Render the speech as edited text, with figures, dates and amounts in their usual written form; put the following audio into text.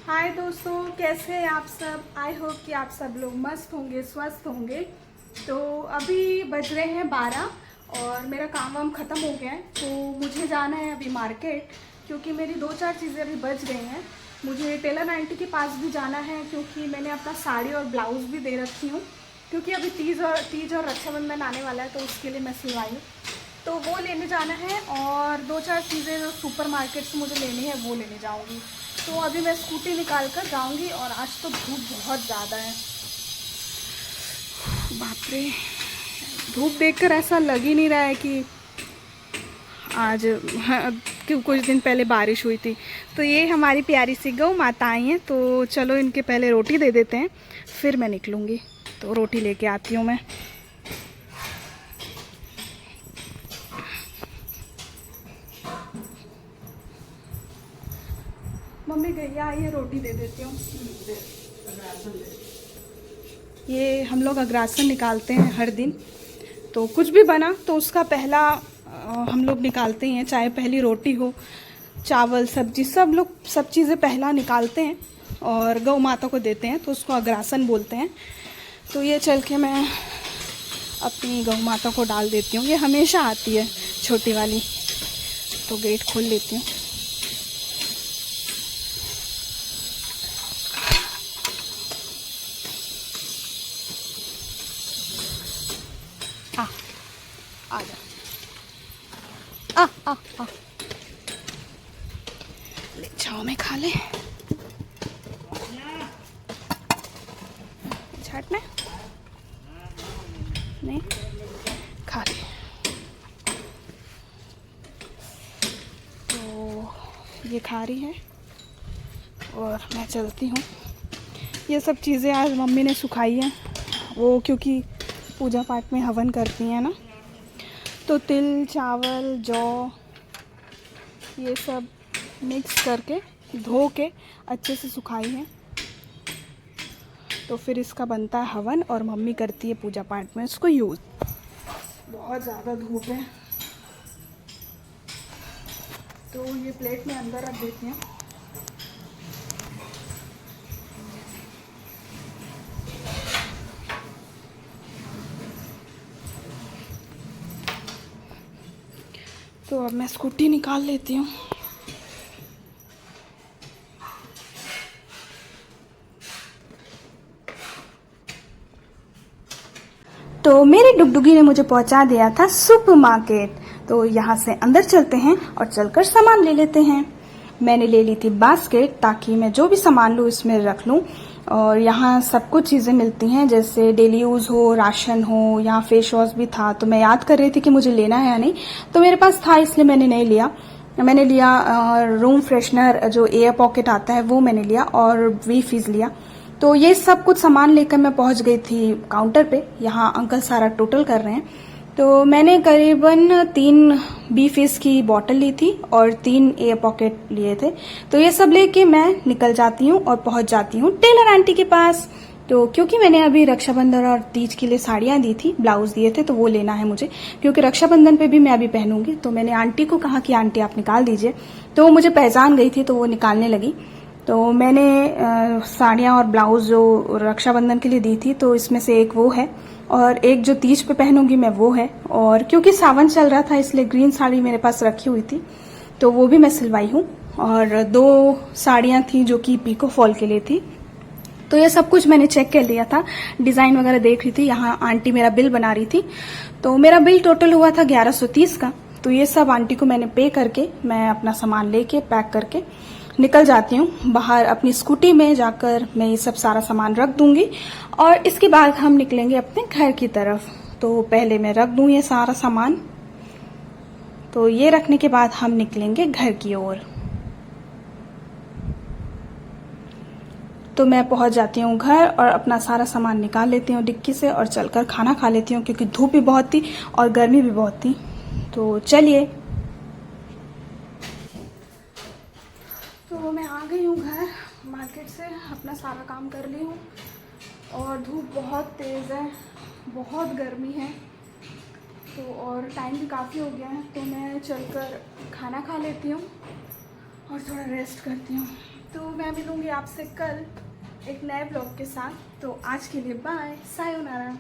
हाय दोस्तों, कैसे हैं आप सब। आई होप कि आप सब लोग मस्त होंगे, स्वस्थ होंगे। तो अभी बज रहे हैं 12 और मेरा काम वाम ख़त्म हो गया है। तो मुझे जाना है अभी मार्केट, क्योंकि मेरी 2-4 चीज़ें अभी बच गई हैं। मुझे टेलर आंटी के पास भी जाना है, क्योंकि मैंने अपना साड़ी और ब्लाउज़ भी दे रखी हूँ, क्योंकि अभी तीज और रक्षाबंधन आने वाला है, तो उसके लिए मैं सिलवाई हूँ। तो वो लेने जाना है और 2-4 चीज़ें जो सुपर मार्केट से मुझे लेनी है वो लेने जाऊँगी। तो अभी मैं स्कूटी निकाल कर जाऊँगी। और आज तो धूप बहुत ज़्यादा है, बाप रे। धूप देखकर ऐसा लग ही नहीं रहा है कि आज हाँ, कि कुछ दिन पहले बारिश हुई थी। तो ये हमारी प्यारी सी गौ माता आई हैं, तो चलो इनके पहले रोटी दे देते हैं, फिर मैं निकलूँगी। तो रोटी लेके आती हूँ मैं। मम्मी गैया आई है, रोटी दे देती हूँ। ये हम लोग अग्रासन निकालते हैं हर दिन। तो कुछ भी बना तो उसका पहला हम लोग निकालते ही हैं, चाहे पहली रोटी हो, चावल, सब्जी, सब लोग सब चीज़ें पहला निकालते हैं और गौ माता को देते हैं, तो उसको अग्रासन बोलते हैं। तो ये चल के मैं अपनी गौ माता को डाल देती हूँ। ये हमेशा आती है छोटी वाली, तो गेट खोल लेती हूँ। आ जा, आ ले छाँव में खा ले। छाटना नहीं, खा ले। तो ये खा रही है और मैं चलती हूँ। ये सब चीज़ें आज मम्मी ने सुखाई हैं, वो क्योंकि पूजा पाठ में हवन करती हैं ना, तो तिल, चावल, जौ, ये सब मिक्स करके धो के अच्छे से सुखाई हैं। तो फिर इसका बनता है हवन और मम्मी करती है पूजा पाठ में इसको यूज़। बहुत ज़्यादा धूप है, तो ये प्लेट में अंदर रख देती हैं। तो अब मैं स्कूटी निकाल लेती हूँ। तो मेरी डुगडुगी ने मुझे पहुंचा दिया था सुपर मार्केट। तो यहाँ से अंदर चलते हैं और चलकर सामान ले लेते हैं। मैंने ले ली थी बास्केट, ताकि मैं जो भी सामान लूँ इसमें रख लूँ। और यहाँ सब कुछ चीज़ें मिलती हैं, जैसे डेली यूज़ हो, राशन हो, यहाँ फेस वॉश भी था। तो मैं याद कर रही थी कि मुझे लेना है या नहीं, तो मेरे पास था इसलिए मैंने नहीं लिया। मैंने लिया रूम फ्रेशनर जो एयर पॉकेट आता है वो मैंने लिया, और वी फिज लिया। तो ये सब कुछ सामान लेकर मैं पहुंच गई थी काउंटर पे। यहाँ अंकल सारा टोटल कर रहे हैं। तो मैंने करीबन 3 बी फिश की बॉटल ली थी और 3 एयर पॉकेट लिए थे। तो ये सब लेके मैं निकल जाती हूँ और पहुंच जाती हूँ टेलर आंटी के पास। तो क्योंकि मैंने अभी रक्षाबंधन और तीज के लिए साड़ियाँ दी थी, ब्लाउज दिए थे, तो वो लेना है मुझे, क्योंकि रक्षाबंधन पे भी मैं अभी पहनूंगी। तो मैंने आंटी को कहा कि आंटी आप निकाल दीजिए, तो वो मुझे पहचान गई थी, तो वो निकालने लगी। तो मैंने साड़ियाँ और ब्लाउज जो रक्षाबंधन के लिए दी थी, तो इसमें से एक वो है और एक जो तीज पे पहनूंगी मैं वो है। और क्योंकि सावन चल रहा था इसलिए ग्रीन साड़ी मेरे पास रखी हुई थी, तो वो भी मैं सिलवाई हूँ। और 2 साड़ियाँ थी जो कि पीको फॉल के लिए थी। तो ये सब कुछ मैंने चेक कर लिया था, डिज़ाइन वगैरह देख रही थी। यहाँ आंटी मेरा बिल बना रही थी, तो मेरा बिल टोटल हुआ था 1130 का। तो ये सब आंटी को मैंने पे करके मैं अपना सामान लेके पैक करके निकल जाती हूँ बाहर। अपनी स्कूटी में जाकर मैं ये सब सारा सामान रख दूंगी और इसके बाद हम निकलेंगे अपने घर की तरफ। तो पहले मैं रख दूँ ये सारा सामान, तो ये रखने के बाद हम निकलेंगे घर की ओर। तो मैं पहुंच जाती हूँ घर और अपना सारा सामान निकाल लेती हूँ डिक्की से और चलकर खाना खा लेती हूँ, क्योंकि धूप भी बहुत थी और गर्मी भी बहुत थी। तो चलिए। तो मैं आ गई हूँ घर मार्केट से, अपना सारा काम कर ली हूँ और धूप बहुत तेज़ है, बहुत गर्मी है। तो और टाइम भी काफ़ी हो गया है, तो मैं चलकर खाना खा लेती हूँ और थोड़ा रेस्ट करती हूँ। तो मैं मिलूंगी आपसे कल एक नए ब्लॉग के साथ। तो आज के लिए बाय, सायोनारा।